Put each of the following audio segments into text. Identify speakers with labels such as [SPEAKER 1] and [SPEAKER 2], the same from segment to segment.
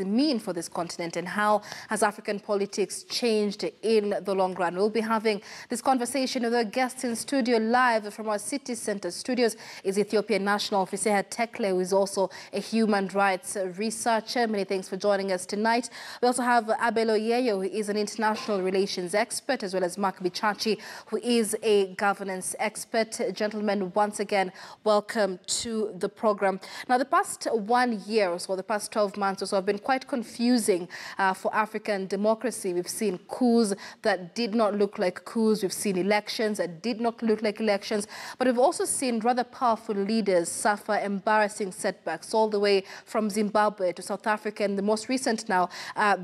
[SPEAKER 1] democracy mean for this continent, and how has African politics changed in the long run? We'll be having this conversation with our guests in studio. Live from our city center studios is Ethiopian national Fiseha Tekle, who is also a human rights researcher. Many thanks for joining us tonight. We also have Abel Oyeyo, who is an international relations expert, as well as Mark Bichachi, who is a governance expert. Gentlemen, once again, welcome to the program. Now, the past 1 year or so, the past 12 months or so, have been quite confusing for African democracy. We've seen coups that did not look like coups. We've seen elections that did not look like elections. But we've also seen rather powerful leaders suffer embarrassing setbacks, all the way from Zimbabwe to South Africa, and the most recent now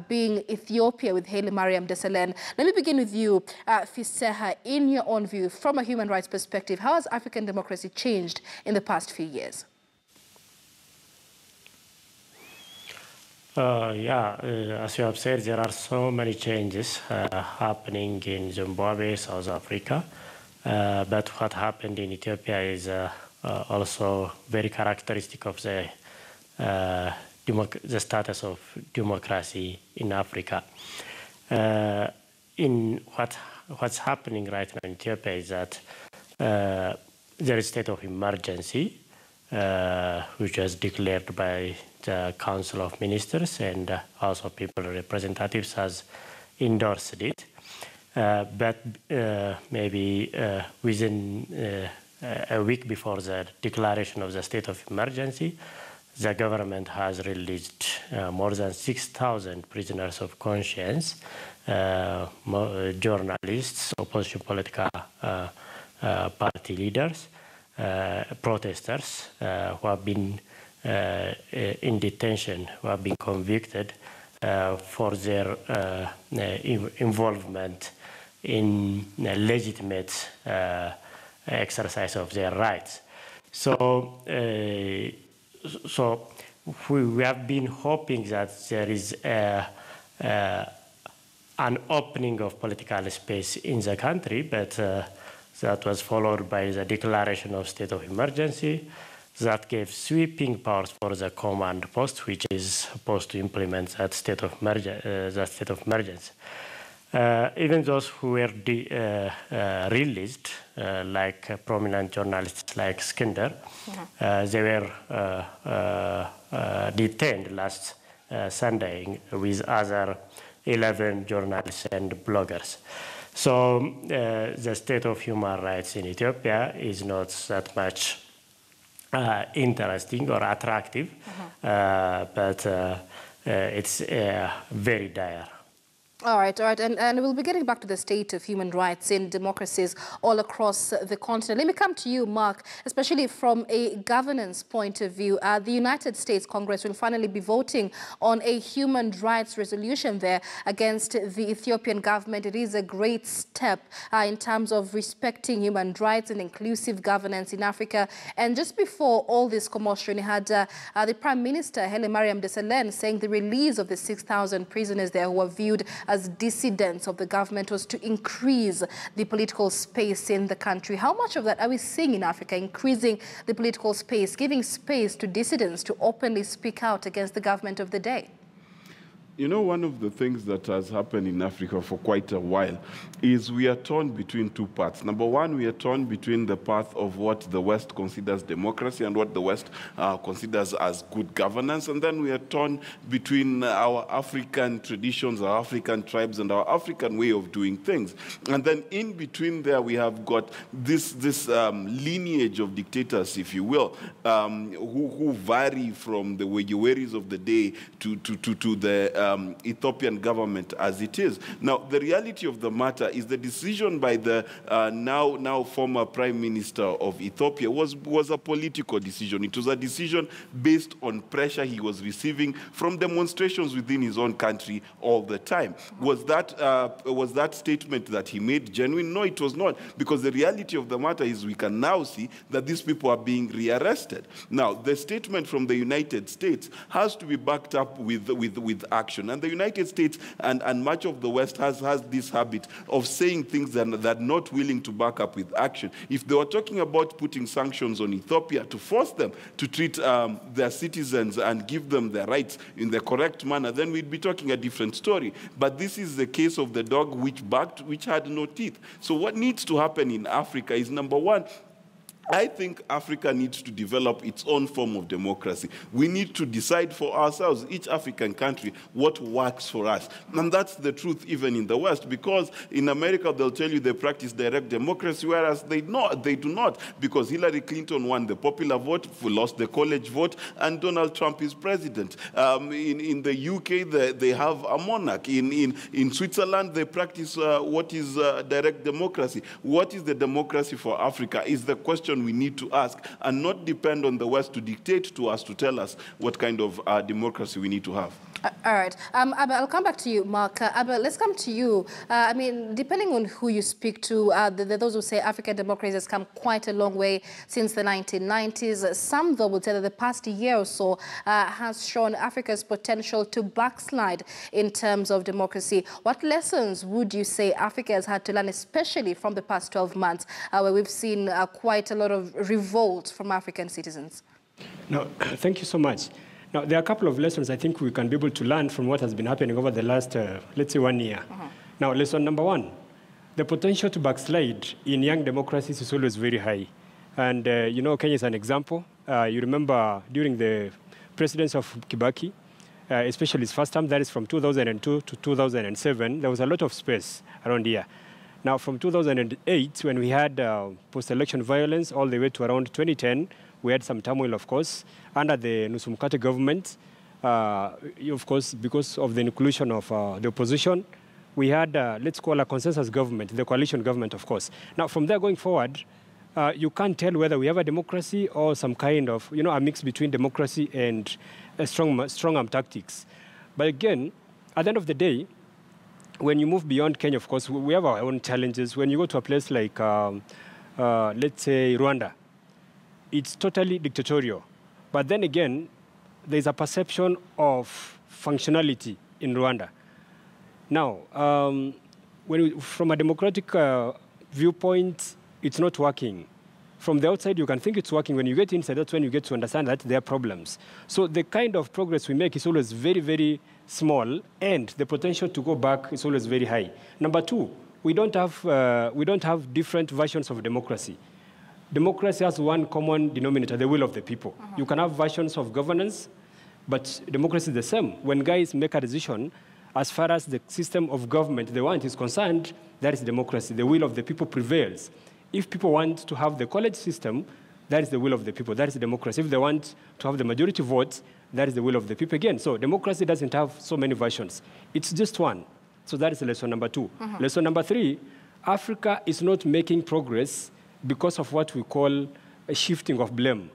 [SPEAKER 1] being Ethiopia with Haile Mariam Desalegn. Let me begin with you, Fiseha. In your own view, from a human rights perspective, how has African democracy changed in the past few years?
[SPEAKER 2] As you have said, there are so many changes happening in Zimbabwe, South Africa. But what happened in Ethiopia is also very characteristic of the status of democracy in Africa. What's happening right now in Ethiopia is that there is a state of emergency, which was declared by the Council of Ministers, and House of People Representatives has endorsed it. But maybe within a week before the declaration of the state of emergency, the government has released more than 6,000 prisoners of conscience, journalists, opposition political party leaders, protesters who have been in detention, who have been convicted for their involvement in legitimate exercise of their rights. So we have been hoping that there is an opening of political space in the country, but that was followed by the declaration of state of emergency that gave sweeping powers for the command post, which is supposed to implement that state of emergency. Even those who were released, like prominent journalists like Skinder, they were detained last Sunday with other 11 journalists and bloggers. So the state of human rights in Ethiopia is not that much interesting or attractive, but it's very dire.
[SPEAKER 1] All right. And we'll be getting back to the state of human rights in democracies all across the continent. Let me come to you, Mark, especially from a governance point of view. The United States Congress will finally be voting on a human rights resolution there against the Ethiopian government. It is a great step in terms of respecting human rights and inclusive governance in Africa. And just before all this commotion, you had the Prime Minister, Haile Mariam Desalegn, saying the release of the 6,000 prisoners there who were viewed as dissidents of the government was to increase the political space in the country. How much of that are we seeing in Africa, increasing the political space, giving space to dissidents to openly speak out against the government of the day?
[SPEAKER 3] You know, one of the things that has happened in Africa for quite a while is we are torn between two paths. Number one, we are torn between the path of what the West considers democracy and what the West considers as good governance. And then we are torn between our African traditions, our African tribes, and our African way of doing things. And then in between there, we have got this lineage of dictators, if you will, who vary from the Wegeweris of the day to the Ethiopian government as it is. Now, the reality of the matter is the decision by the now former Prime Minister of Ethiopia was a political decision. It was a decision based on pressure he was receiving from demonstrations within his own country all the time. Was that statement that he made genuine? No, it was not, because the reality of the matter is we can now see that these people are being rearrested. Now, the statement from the United States has to be backed up with action. action. And the United States and much of the West has this habit of saying things that they're not willing to back up with action. If they were talking about putting sanctions on Ethiopia to force them to treat their citizens and give them their rights in the correct manner, then we'd be talking a different story. But this is the case of the dog which barked, which had no teeth. So what needs to happen in Africa is, number one, I think Africa needs to develop its own form of democracy. We need to decide for ourselves, each African country, what works for us. And that's the truth even in the West, because in America they'll tell you they practice direct democracy, whereas they do not, because Hillary Clinton won the popular vote, lost the college vote, and Donald Trump is president. In the UK, they have a monarch. In Switzerland, they practice what is direct democracy. What is the democracy for Africa is the question we need to ask, and not depend on the West to dictate to us, to tell us what kind of democracy we need to have.
[SPEAKER 1] All right. Abba, I'll come back to you, Mark. Abba, let's come to you. I mean, depending on who you speak to, those who say African democracy has come quite a long way since the 1990s. Some, though, would say that the past year or so has shown Africa's potential to backslide in terms of democracy. What lessons would you say Africa has had to learn, especially from the past 12 months, where we've seen quite a lot of revolt from African citizens?
[SPEAKER 4] No, thank you so much. Now, there are a couple of lessons I think we can be able to learn from what has been happening over the last, let's say, 1 year. Now, lesson number one, the potential to backslide in young democracies is always very high. And, you know, Kenya is an example. You remember during the presidency of Kibaki, especially his first term, that is from 2002 to 2007, there was a lot of space around here. Now, from 2008, when we had post-election violence, all the way to around 2010, we had some turmoil, of course, under the Nusumkate government. Of course, because of the inclusion of the opposition, we had, let's call a consensus government, the coalition government, of course. Now, from there going forward, you can't tell whether we have a democracy or some kind of, you know, a mix between democracy and strong arm tactics. But again, at the end of the day, when you move beyond Kenya, of course, we have our own challenges. When you go to a place like, let's say, Rwanda, it's totally dictatorial. But then again, there's a perception of functionality in Rwanda. Now, from a democratic viewpoint, it's not working. From the outside, you can think it's working. When you get inside, that's when you get to understand that there are problems. So the kind of progress we make is always very, very small, and the potential to go back is always very high. Number two, we don't have different versions of democracy. Democracy has one common denominator, the will of the people. You can have versions of governance, but democracy is the same. When guys make a decision, as far as the system of government they want is concerned, that is democracy. The will of the people prevails. If people want to have the college system, that is the will of the people. That is democracy. If they want to have the majority votes, that is the will of the people again. So democracy doesn't have so many versions. It's just one. So that is lesson number two. Lesson number three, Africa is not making progress because of what we call a shifting of blame.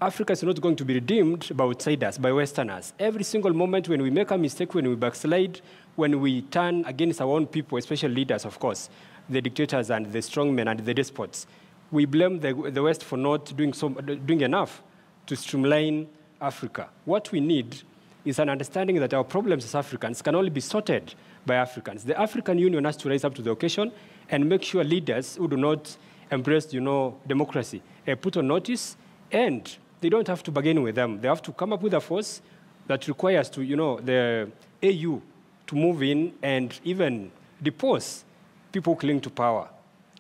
[SPEAKER 4] Africa is not going to be redeemed by outsiders, by Westerners. Every single moment when we make a mistake, when we backslide, when we turn against our own people, especially leaders, of course, the dictators and the strongmen and the despots, we blame the West for not doing enough to streamline Africa. What we need is an understanding that our problems as Africans can only be sorted by Africans. The African Union has to rise up to the occasion and make sure leaders who do not embrace, democracy put on notice, and they don't have to bargain with them. They have to come up with a force that requires the AU to move in and even depose people who cling to power.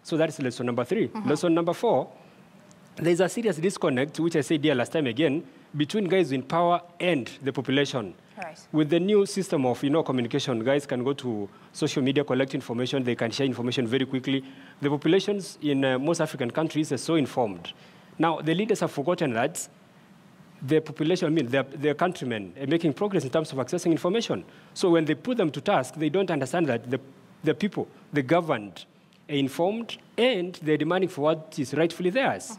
[SPEAKER 4] So that's lesson number three. Lesson number four, there's a serious disconnect, which I said here last time again, between guys in power and the population.
[SPEAKER 1] Right.
[SPEAKER 4] With the new system of communication, guys can go to social media, collect information, they can share information very quickly. The populations in most African countries are so informed. Now, the leaders have forgotten that the population, their countrymen are making progress in terms of accessing information. So when they put them to task, they don't understand that the people, the governed, are informed, and they're demanding for what is rightfully theirs.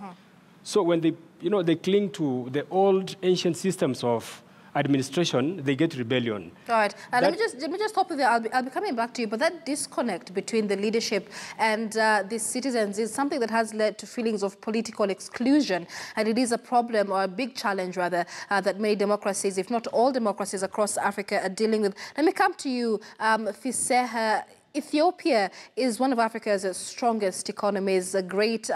[SPEAKER 4] So when they cling to the old ancient systems of administration, they get rebellion.
[SPEAKER 1] All right. Let me just stop with you. I'll be coming back to you. But that disconnect between the leadership and the citizens is something that has led to feelings of political exclusion. And it is a problem, or a big challenge, rather, that many democracies, if not all democracies across Africa, are dealing with. Let me come to you, Fiseha. Ethiopia is one of Africa's strongest economies, a great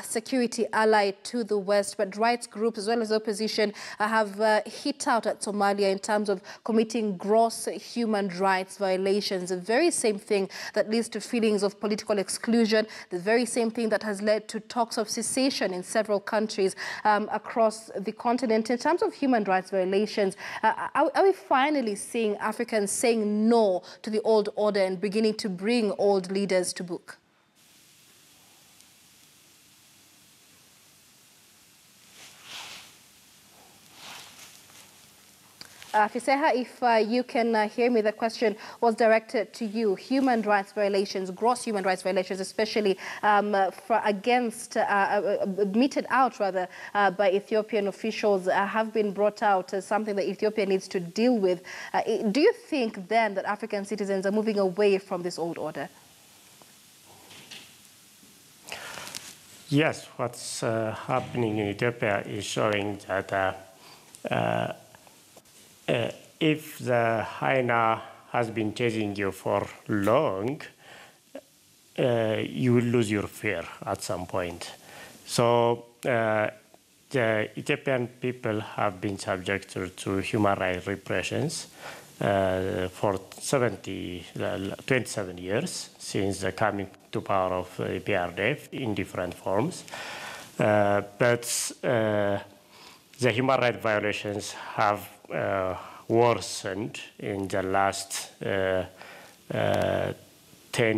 [SPEAKER 1] security ally to the West, but rights groups as well as opposition have hit out at Somalia in terms of committing gross human rights violations. The very same thing that leads to feelings of political exclusion, the very same thing that has led to talks of cessation in several countries across the continent. In terms of human rights violations, are we finally seeing Africans saying no to the old order and beginning to bring old leaders to book? Fiseha, if you can hear me, the question was directed to you. Human rights violations, gross human rights violations, especially meted out rather by Ethiopian officials, have been brought out as something that Ethiopia needs to deal with. Do you think then that African citizens are moving away from this old order?
[SPEAKER 2] Yes, what's happening in Ethiopia is showing that if the hyena has been chasing you for long, you will lose your fear at some point. So the Ethiopian people have been subjected to human rights repressions for 27 years since the coming to power of PRDF in different forms. But the human rights violations have worsened in the last 10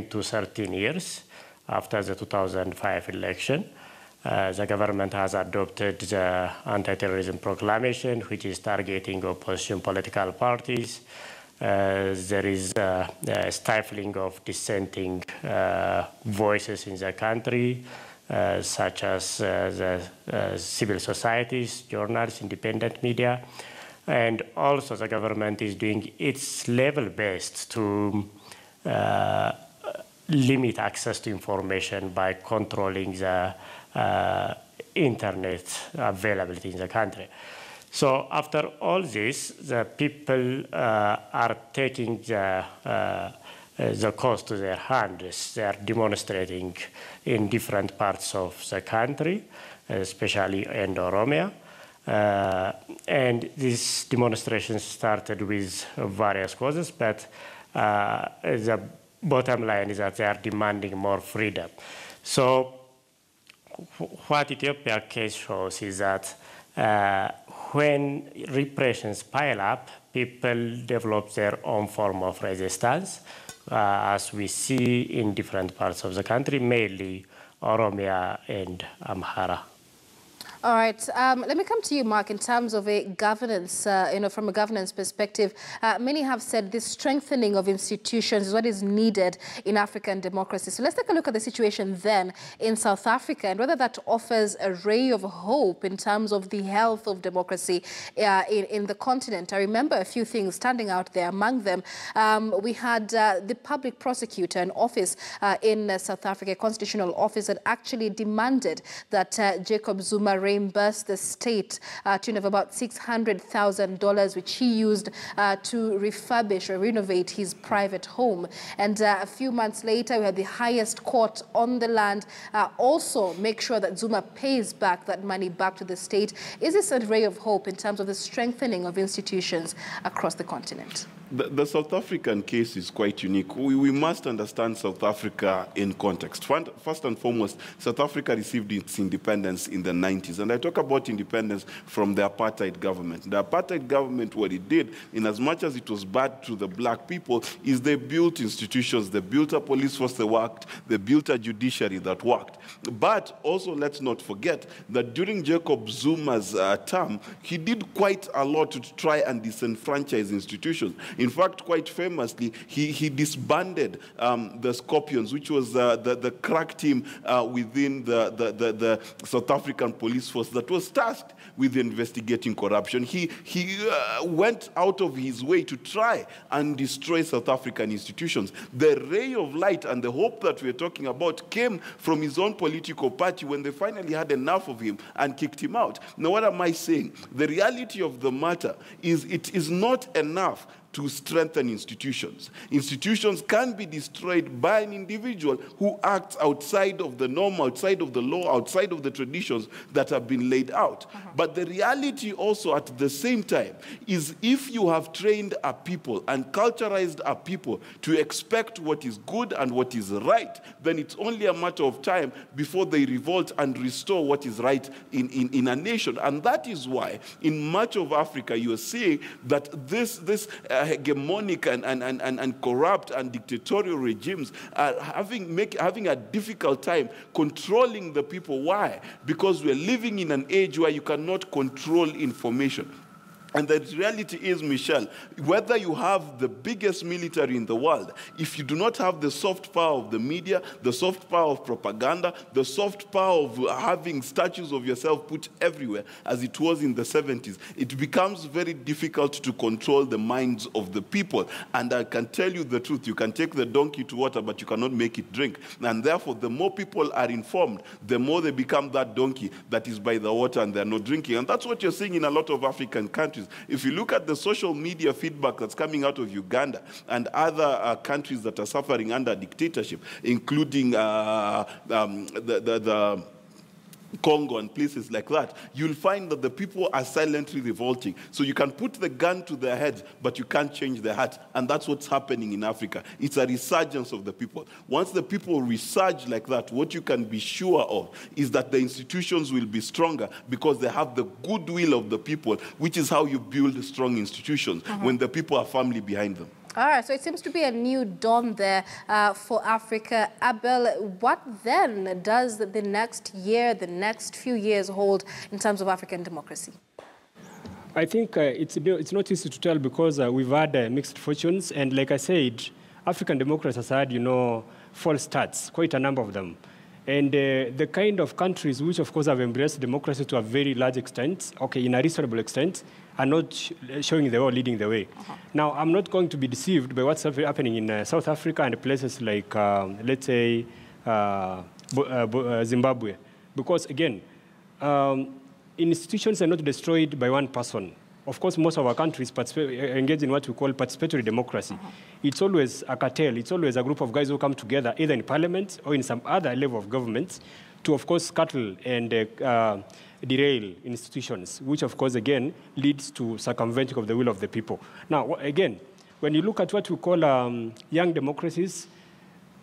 [SPEAKER 2] to 13 years after the 2005 election. The government has adopted the anti-terrorism proclamation, which is targeting opposition political parties. There is a stifling of dissenting voices in the country, such as the civil societies, journalists, independent media. And also the government is doing its level best to limit access to information by controlling the internet availability in the country. So after all this, the people are taking the cause to their hands. They are demonstrating in different parts of the country, especially in Oromia. And these demonstrations started with various causes, but the bottom line is that they are demanding more freedom. So what Ethiopia case shows is that when repressions pile up, people develop their own form of resistance, as we see in different parts of the country, mainly Oromia and Amhara.
[SPEAKER 1] All right. Let me come to you, Mark, in terms of a governance, from a governance perspective. Many have said this strengthening of institutions is what is needed in African democracy. So let's take a look at the situation then in South Africa and whether that offers a ray of hope in terms of the health of democracy in the continent. I remember a few things standing out there. Among them, we had the public prosecutor, an office in South Africa, a constitutional office that actually demanded that Jacob Zuma reimburse the state to of about $600,000, which he used to refurbish or renovate his private home. And a few months later, we had the highest court on the land also make sure that Zuma pays back that money back to the state. Is this a ray of hope in terms of the strengthening of institutions across the continent?
[SPEAKER 3] The South African case is quite unique. We must understand South Africa in context. First and foremost, South Africa received its independence in the 90s. And I talk about independence from the apartheid government. The apartheid government, what it did, in as much as it was bad to the black people, is they built institutions. They built a police force that worked. They built a judiciary that worked. But also, let's not forget that during Jacob Zuma's term, he did quite a lot to try and disenfranchise institutions. In fact, quite famously, he disbanded the Scorpions, which was the crack team within the South African police police force that was tasked with investigating corruption. He went out of his way to try and destroy South African institutions. The ray of light and the hope that we're talking about came from his own political party when they finally had enough of him and kicked him out. Now, what am I saying? The reality of the matter is it is not enough to strengthen institutions. Institutions can be destroyed by an individual who acts outside of the norm, outside of the law, outside of the traditions that have been laid out. But the reality also at the same time is if you have trained a people and culturalized a people to expect what is good and what is right, then it's only a matter of time before they revolt and restore what is right in a nation. And that is why in much of Africa you are seeing that this hegemonic and corrupt and dictatorial regimes are having a difficult time controlling the people. Why? Because we're living in an age where you cannot control information. And the reality is, Michelle, whether you have the biggest military in the world, if you do not have the soft power of the media, the soft power of propaganda, the soft power of having statues of yourself put everywhere, as it was in the 70s, it becomes very difficult to control the minds of the people. And I can tell you the truth, you can take the donkey to water, but you cannot make it drink. And therefore, the more people are informed, the more they become that donkey that is by the water and they're not drinking. And that's what you're seeing in a lot of African countries. If you look at the social media feedback that's coming out of Uganda and other countries that are suffering under dictatorship, including the Congo and places like that, you'll find that the people are silently revolting. So you can put the gun to their heads, but you can't change their heart. And that's what's happening in Africa. It's a resurgence of the people. Once the people resurge like that, what you can be sure of is that the institutions will be stronger because they have the goodwill of the people, which is how you build strong institutions, when the people are firmly behind them.
[SPEAKER 1] All right, so it seems to be a new dawn there for Africa. Abel, what then does the next year, the next few years hold in terms of African democracy?
[SPEAKER 4] I think it's not easy to tell because we've had mixed fortunes. And like I said, African democracy has had, false starts, quite a number of them. And the kind of countries which, of course, have embraced democracy to a very large extent, in a reasonable extent, are not showing the way or leading the way. Now, I'm not going to be deceived by what's happening in South Africa and places like, let's say, Zimbabwe. Because, again, institutions are not destroyed by one person. Of course, most of our countries engage in what we call participatory democracy. It's always a cartel. It's always a group of guys who come together, either in parliament or in some other level of government, to, of course, scuttle and derail institutions, which, of course, again, leads to circumventing of the will of the people. Now, again, when you look at what we call young democracies,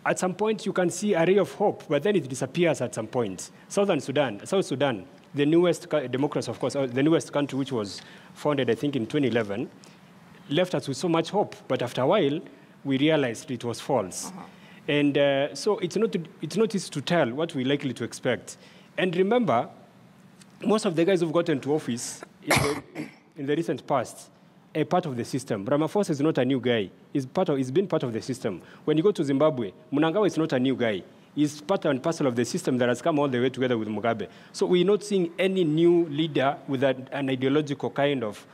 [SPEAKER 4] at some point you can see a ray of hope, but then it disappears at some point. South Sudan, the newest democracy, of course, the newest country, which was founded, I think, in 2011, left us with so much hope. But after a while, we realized it was false. And so it's not easy to tell what we're likely to expect. And remember, most of the guys who've gotten to office in the recent past are part of the system. Ramaphosa is not a new guy. He's been part of the system. When you go to Zimbabwe, Mnangagwa is not a new guy. He's part and parcel of the system that has come all the way together with Mugabe. So we're not seeing any new leader with an ideological kind of,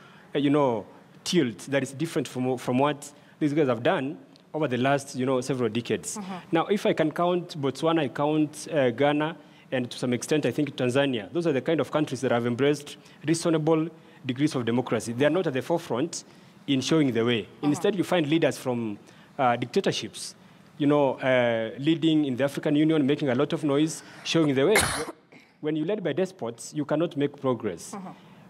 [SPEAKER 4] tilt that is different from what these guys have done over the last, several decades. Now, if I can count Botswana, I count Ghana, and to some extent, I think Tanzania. Those are the kind of countries that have embraced reasonable degrees of democracy. They are not at the forefront in showing the way. Instead, you find leaders from dictatorships, leading in the African Union, making a lot of noise, showing the way. When you're led by despots, you cannot make progress.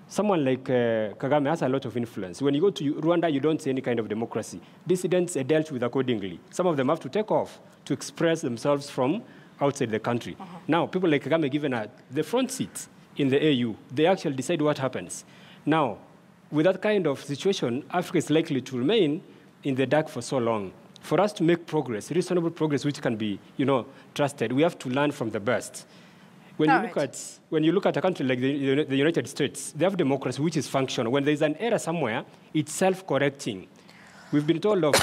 [SPEAKER 4] Someone like Kagame has a lot of influence. When you go to Rwanda, you don't see any kind of democracy. Dissidents are dealt with accordingly. Some of them have to take off to express themselves from outside the country. Now, people like Kagame given the front seat in the AU, they actually decide what happens. Now, with that kind of situation, Africa is likely to remain in the dark for so long. For us to make progress, reasonable progress, which can be, trusted, we have to learn from the best. When you look at a country like the United States, they have democracy, which is functional. When there's an error somewhere, it's self-correcting. We've been told of,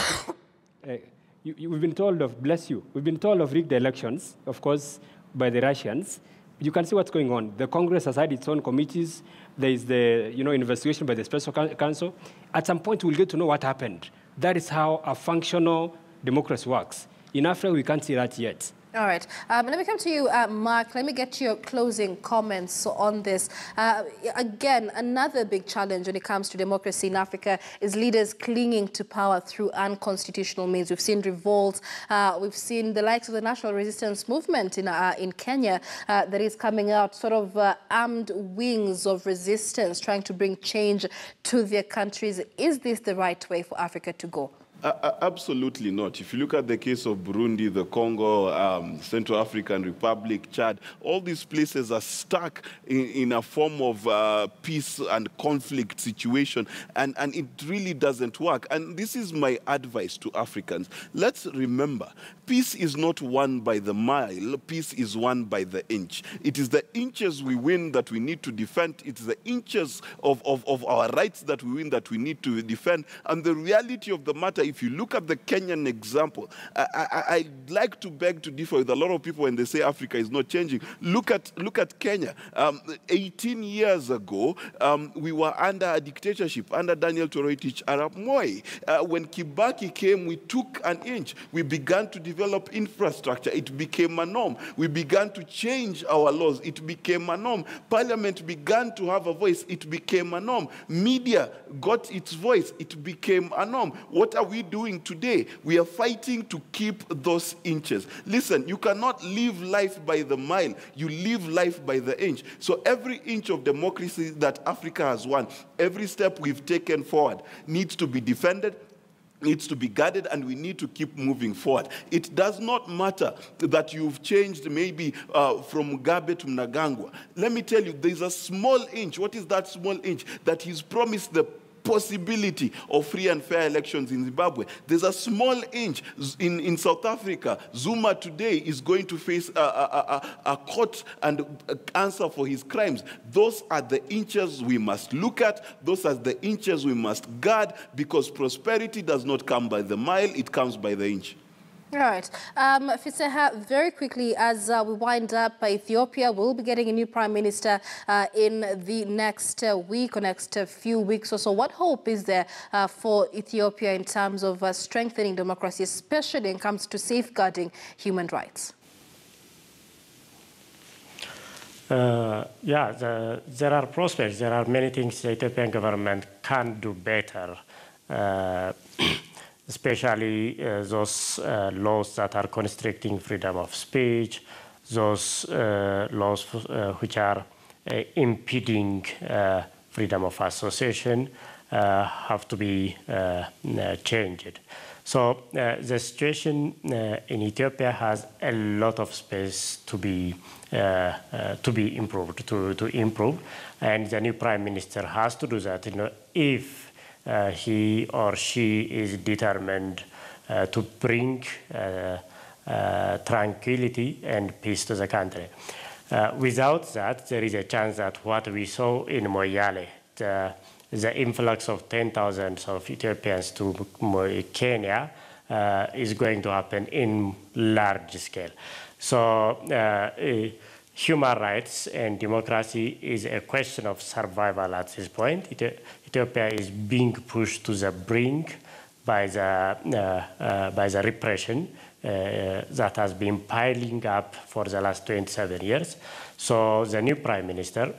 [SPEAKER 4] we've been told of rigged elections, of course, by the Russians. you can see what's going on. The Congress has had its own committees. There is the investigation by the Special Counsel. At some point, we'll get to know what happened. That is how a functional democracy works. In Africa, we can't see that yet.
[SPEAKER 1] All right. Let me come to you, Mark. Let me get your closing comments on this. Again, another big challenge when it comes to democracy in Africa is leaders clinging to power through unconstitutional means. We've seen revolts. We've seen the likes of the National Resistance Movement in Kenya that is coming out, sort of armed wings of resistance, trying to bring change to their countries. Is this the right way for Africa to go?
[SPEAKER 3] Absolutely not. If you look at the case of Burundi, the Congo, Central African Republic, Chad, all these places are stuck in a form of peace and conflict situation, and it really doesn't work. And this is my advice to Africans. Let's remember, peace is not won by the mile, peace is won by the inch. It is the inches we win that we need to defend. It's the inches of our rights that we win that we need to defend. And the reality of the matter, if you look at the Kenyan example, I'd like to beg to differ with a lot of people when they say Africa is not changing. Look at Kenya. 18 years ago, we were under a dictatorship, under Daniel Toroitich Arap Moi. When Kibaki came, we took an inch. We began to develop infrastructure. It became a norm. We began to change our laws. It became a norm. Parliament began to have a voice. It became a norm. Media got its voice. It became a norm. What are we doing today? We are fighting to keep those inches. Listen, you cannot live life by the mile. You live life by the inch. So every inch of democracy that Africa has won, every step we've taken forward needs to be defended, needs to be guarded, and we need to keep moving forward. It does not matter that you've changed maybe from Gabe to Mnangagwa. Let me tell you, there's a small inch. What is that small inch? That he's promised the possibility of free and fair elections in Zimbabwe. There's a small inch in South Africa. Zuma today is going to face a court and answer for his crimes. Those are the inches we must look at. Those are the inches we must guard, because prosperity does not come by the mile, it comes by the inch.
[SPEAKER 1] All right. Fiseha, very quickly, as we wind up, Ethiopia will be getting a new prime minister in the next week or next few weeks or so. What hope is there for Ethiopia in terms of strengthening democracy, especially when it comes to safeguarding human rights?
[SPEAKER 2] Yeah, there are prospects. There are many things the Ethiopian government can do better. Especially those laws that are constricting freedom of speech, those laws which are impeding freedom of association have to be changed. So the situation in Ethiopia has a lot of space to be improved, to improve, and the new prime minister has to do that. If he or she is determined to bring tranquility and peace to the country. Without that, there is a chance that what we saw in Moyale, the influx of 10,000 of Ethiopians to Kenya is going to happen in large scale. So human rights and democracy is a question of survival at this point. Ethiopia is being pushed to the brink by the repression that has been piling up for the last 27 years. So the new prime minister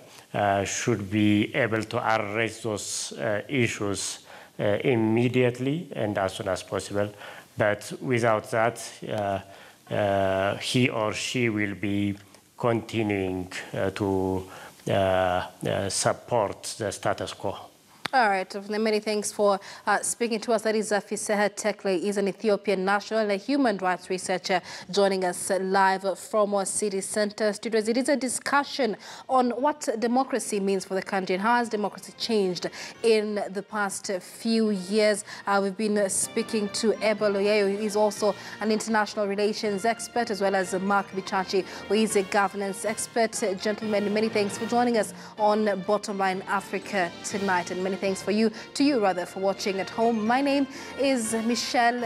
[SPEAKER 2] should be able to address those issues immediately and as soon as possible. But without that, he or she will be continuing to support the status quo.
[SPEAKER 1] All right, many thanks for speaking to us. That is Fiseha Tekle, is an Ethiopian national and a human rights researcher joining us live from our city center studios. It is a discussion on what democracy means for the country and how has democracy changed in the past few years. We've been speaking to Ebel Oyeyo, who is also an international relations expert, as well as Mark Bichachi, who is a governance expert. Gentlemen, many thanks for joining us on Bottomline Africa tonight, and many thanks to you for watching at home. My name is Michelle.